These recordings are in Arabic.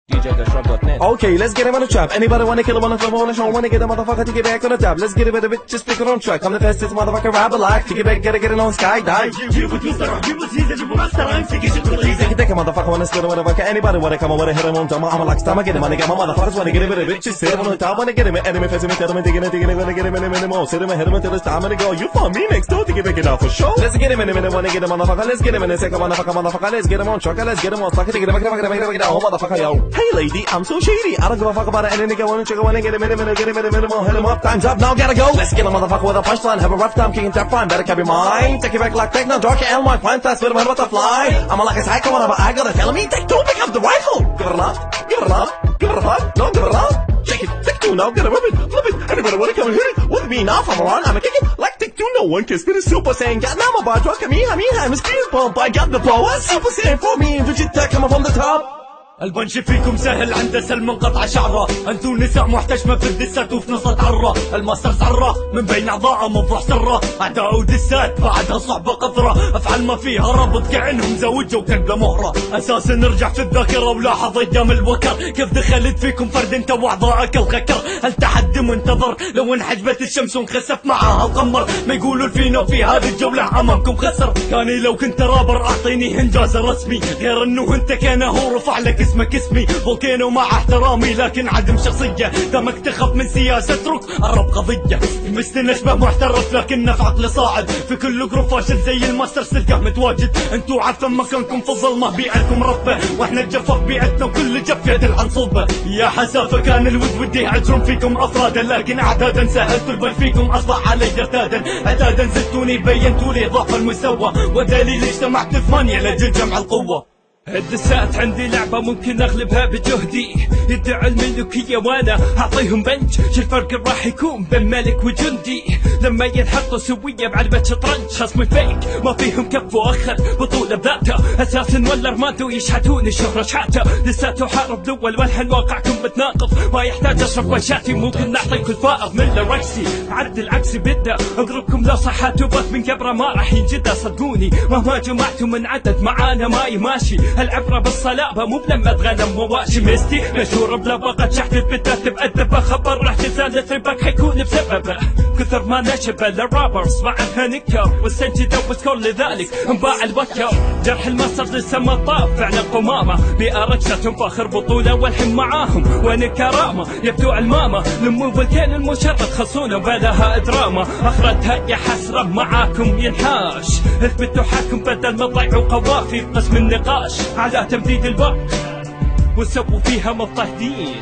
DJDashRub.net. Okay, let's get him on the trap. Anybody wanna kill him on the club, wanna show, wanna get a motherfucker to get back on the top. Let's get it with a bitch, just stick it on track. I'm the fastest motherfucker rapper like. To get back, get it on skydive. Take a motherfucker wanna steal a motherfucker. Anybody wanna come on, wanna hit him on top. I'm like stomach, get him, wanna get my motherfuckers wanna get it with a bitch, just sit him on the top, wanna get him. Enemy, face him, tell him, digging it, wanna get him in a minute more. Sit him and hit him until it's time to go. You find me next door to get back it out for sure. Let's get him in a minute, wanna get him motherfucker. Let's get him in a second, motherfucker. Let's get him on trucker, let's get him on sucker, to get him, oh motherfucker, yo. Hey lady, I'm so shady. I don't give a fuck about it. Any nigga wanna check, wanna get him in a minute, get him in a minute more. Hit him up, time's up, now gotta go. Let's get a motherfucker with a punchline. Have a rough time kicking tap fine. Better carry mine. Take it back like techno, dark and my fine fast with him and butterfly. I'm like a psycho, whatever I gotta tell me. Take two, pick up the rifle. Give it a love, give it a love, give it a fuck. No, give it a love. Shake it, take two now, get it, rip it, flip it. Everybody wanna come and hit it with me now. From around, I'ma kick it like take two. No one can spit a super saiyan. Got now my bar truck, I mean, I'm a speed bump. I got the power, super saiyan for me. Vegeta coming from the top. البنش فيكم سهل عنده سلم انقطع شعره، انتو نساء محتشمه في الدسات وفي نصة عره، الماستر سعره من بين اعضاءه موضوع سره، اعداء ودسات بعدها صعبه قطره، افعل ما فيها رابط كأنهم زوجه وكلبه مهره، اساسا نرجع في الذاكره ولاحظ ايام الوكر، كيف دخلت فيكم فرد انت واعضائك الغكر، هل تحدي منتظر لو انحجبت الشمس وانخسف معها القمر، ما يقولوا الفينو في هذه الجوله امامكم خسر، كاني لو كنت رابر اعطيني انجاز رسمي، غير انه انت كان هو رفع لك اسمك اسمي فولكينو مع احترامي لكن عدم شخصية، دمك تخاف من سياسة اترك قرب قضية، مستنى اشبه محترف لكنه في عقل صاعد، في كل جروب فاشل زي الماستر سلكه متواجد، انتو عارفين مكانكم في الظلمة بيئتكم رفة، واحنا الجفة بيئتنا وكل جف يدل عن صوبة، يا حسافة كان الود ودي يعجرون فيكم افرادا، لكن اعدادا سهلت البل فيكم اصبح علي ارتادا، عتادا زدتوني بينتوا لي ضعف المستوى، ودليل اجتمعت ثمانية لاجل جمع القوة. الدسات عندي لعبة ممكن اغلبها بجهدي، يدعي الملوكية وانا اعطيهم بنج، شو الفرق راح يكون بين ملك وجندي، لما يلحقوا سوية بعلبة شطرنج، خصمي فيك ما فيهم كف واخر بطولة بذاته، اساسا ولا رمانتو يشحتوني شهرة شحاته، لساته حارب دول والحين واقعكم بتناقض، ما يحتاج اشرب وشاتي ممكن نعطيكم الفائض من ركسي، عدل عكسي بدا اضربكم لو صحاتوا بث من كبره ما راح ينجدى صدقوني، مهما جمعتوا من عدد معانا ما يماشي، العبرة بالصلابة مو بلما تغنم مواشي، مستي مشهور بلبقة شحت البتات بأدبه، خبر راح تزال تربك حيكون بسببه، كثر ما نشبه للرابرز بعدها نكر، والسنج يدوس كل ذلك انباع البكر، جرح المصر لسه ما طاف فعلا قمامة، بيئة ركشة فاخر بطولة والحين معاهم وين الكرامة، يبدو علمامة لمو فولكان المشرد خصونا بلاها دراما، اخرتها يا حسرة معاكم ينحاش، اثبتوا حالكم بدل ما تضيعوا قوافي بقسم النقاش، على تمديد الوقت وسووا فيها مضطهدين،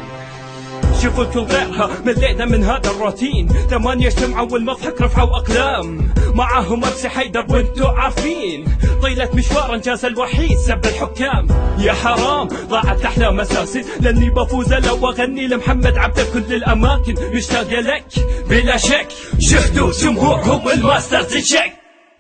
شوفوا الكل غيرها ملينا من هذا الروتين، 8 اجتمعوا والمضحك رفعوا اقلام، معاهم ابسي حيدر وانتو عارفين، طيلة مشوار انجاز الوحيد سب الحكام، يا حرام ضاعت احلام اساسي، لاني بفوز لو اغني لمحمد عبده كل الاماكن، مشتاق لك بلا شك، شهدوا جمهورهم الماسترز الشك.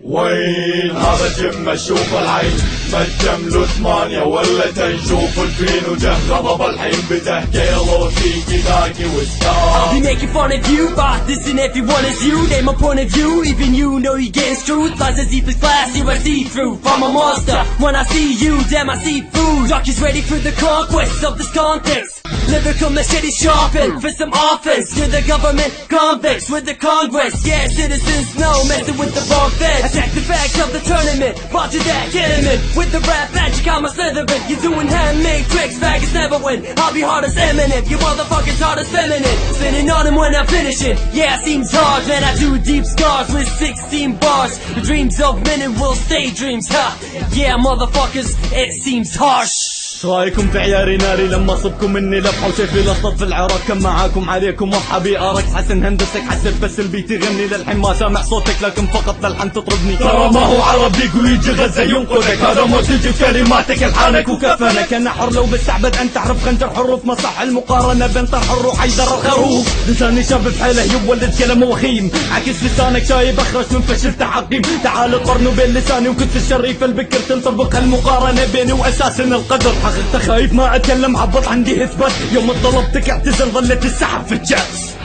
وين هذا جم اشوف العين مجم له 8 ولا تنشوف الفين وجه غضب الحين بتهكيلو تيكي تاكي وستار. They making fun of you, but this and everyone is you. They my point of view, even you know you getting screwed. Lies as deep as glass, you are see-through. From a monster, when I see you, damn I see food. Jock is ready for the conquest of this context. Lyrical machete sharpened for some offense. To the government convicts with the Congress. Yeah, citizens know, messing with the wrong feds. Attack the facts of the tournament, watch your dad get him in. With the rap magic, I'm a Slytherin. You're doing handmade tricks, faggots never win. I'll be hard as Eminem, you motherfuckers hard as feminine. Spinning on him when I'm finishing. Yeah, it seems hard, man, I do deep scars with 16 bars. The dreams of men will stay dreams, ha. Yeah, motherfuckers, it seems harsh. رايكم في عياري ناري لما صبكم مني لفحة وشايفي لصط في العراق، كم معاكم عليكم وحبي ارقص حسن هندسك حسب بس البيت يغني للحين ما سامع صوتك لكن فقط للحن تطربني، ترى ما هو عربي ويجي غزة ينقذك، هذا مو تجي كلماتك الحانك وكفنك، انا حر لو بستعبد ان تحرف خنجر حروف ما صح المقارنة بين طرح الروح حيدر الخروف، لساني شاب بحاله يولد كلام وخيم، عكس لسانك شايب اخرج من فشل تحقيم، تعال قرنوا بين لساني وكنت الشريف البكر تنطبق هالمقارنة بيني واساسنا القدر، حقيقة خايف ما اتكلم عبط عندي اثبات، يوم طلبتك اعتذر ظلت السحب في الجاز.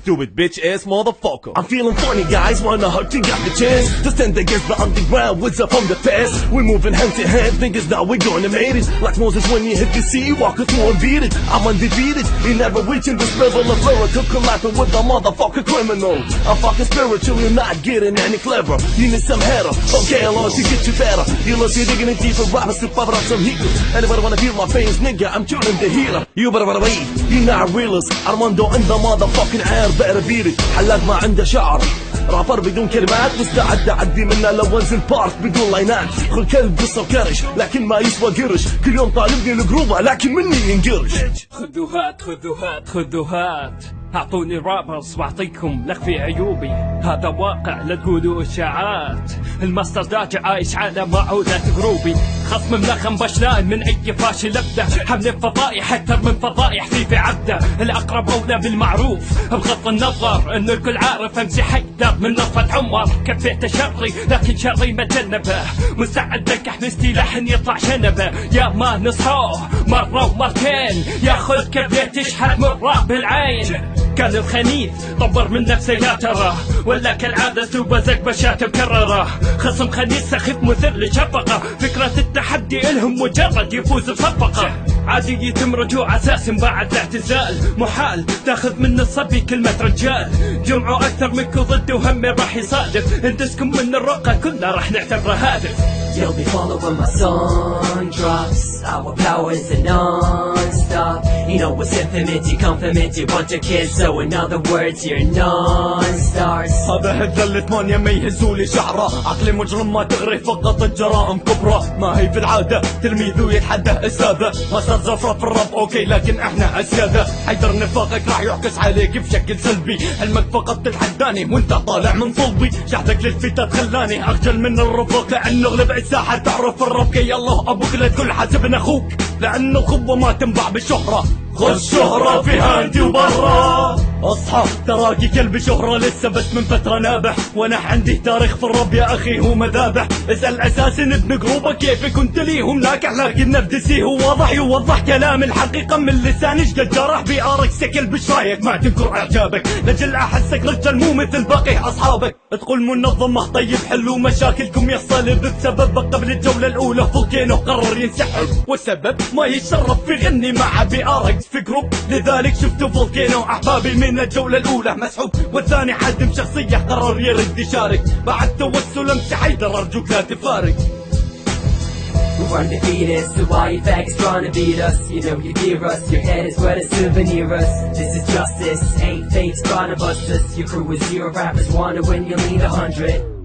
stupid bitch ass motherfucker. I'm feeling funny, guys, wanna hurt you got the chance to stand against the underground woods up from the past. We're moving hand to hand, thinking now we're gonna make it. Like Moses when you hit the sea, walking through unbeaten. I'm undefeated, you never reaching this level of lyrical collapsing with a motherfucker criminal. I'm fucking spiritual, you're not getting any clever. You need some header, okay, I'll to get you better. You look, you're digging in deeper, rappers to power up some heat. Anybody wanna feel my veins, nigga, I'm tuning the healer. You better run away, you're not realist. Armando in the motherfucking air, better beat it. حلاق ما عنده شعر، رابر بدون كلمات، مستعد اعدي منه لو انزل بارك بدون لاينات. خل كلب قصه وكرش لكن ما يسوى قرش، كل يوم طالبني القروبه لكن مني ينقرش. خذوا هات خذوا هات خذوا هات، اعطوني رابرز واعطيكم لخفي عيوبي، هذا واقع لا تقولوا اشاعات. الماستر راجع عايش على معودات جروبي، خصم ملخم بشلان من اي فاشل ابدا، حمل فضائح اكثر من فضائح في عبده. الاقرب اولى بالمعروف بغض النظر انه الكل عارف امسي حيدر من نصفة عمر. كفيت شري لكن شري ما جنبه، مستعد لك حبستي لحن يطلع شنبه. يا ما نصحوه مرة ومرتين، ياخذ كبيت تشحت مرة بالعين. كان الخنيث طور من نفسه يا ترى، ولا كالعادة اسلوبه زق بشات مكررة. خصم خنيث سخيف مثير لشفقة، فكرة التحدي الهم مجرد يفوز بصفقة. عادي يتم رجوع اساس بعد الاعتزال، محال تاخذ من الصبي كلمة رجال. جمعوا اكثر منكم ضده وهمي راح يصادف، اندسكم من الرقة كلنا راح نعتبره هادف. You'll be following my sun drops. Our power is non-stop. You know what's infinity, confinity, bunch of kids. So in other words, you're non-stars. هذا هذا ثمانية ما يهزولي شعره، عقلي مجرم ما تغري فقط الجرائم كبرى. ما هي في العادة تلميذ ويتحدى استاذه، ما صار زفرة في الرب اوكي لكن احنا اسيادة. حيدر نفاقك راح يعكس عليك بشكل سلبي، علمك فقط تتحداني وانت طالع من صلبي. شحذك للفتات خلاني اخجل من الرفاق، لانه اغلب الساحة تعرف الرب كي الله ابوك لا تقول حاسبنا اخوك، لان الخطوة ما تنبع بالشهرة. خذ شهرة في هاندي وبرا، اصحى تراكي كلب شهرة لسه بس من فترة نابح، وانا عندي تاريخ في الرب يا اخي هو مذابح. اسأل اساسا ابن قروبة كيف كنت ليهم ناكح، لكن نفسي هو واضح يوضح كلام الحقيقة من لساني. شقد جرح بآرك سكل بشرايك ما تنكر اعجابك، لجل احسك رجل مو مثل باقي اصحابك. تقول منظمة طيب حلوا مشاكلكم، يحصل بسبب قبل الجولة الاولى فولكينو قرر ينسحب، والسبب ما يشرف في غني مع بآرك في جروب. لذلك شفتوا فولكينو احبابي من الجولة الاولى مسحوب، والثاني حدم شخصية قرر يرد يشارك. بعد توسل امسي حيدر ارجوك لا تفارق. We're undefeated, so why you faggots trying to beat us? You know you fear us, your head is where to souvenir us. This is justice, ain't fakes trying to bust us. Your crew is 0 rappers, wanna win, you'll need 100.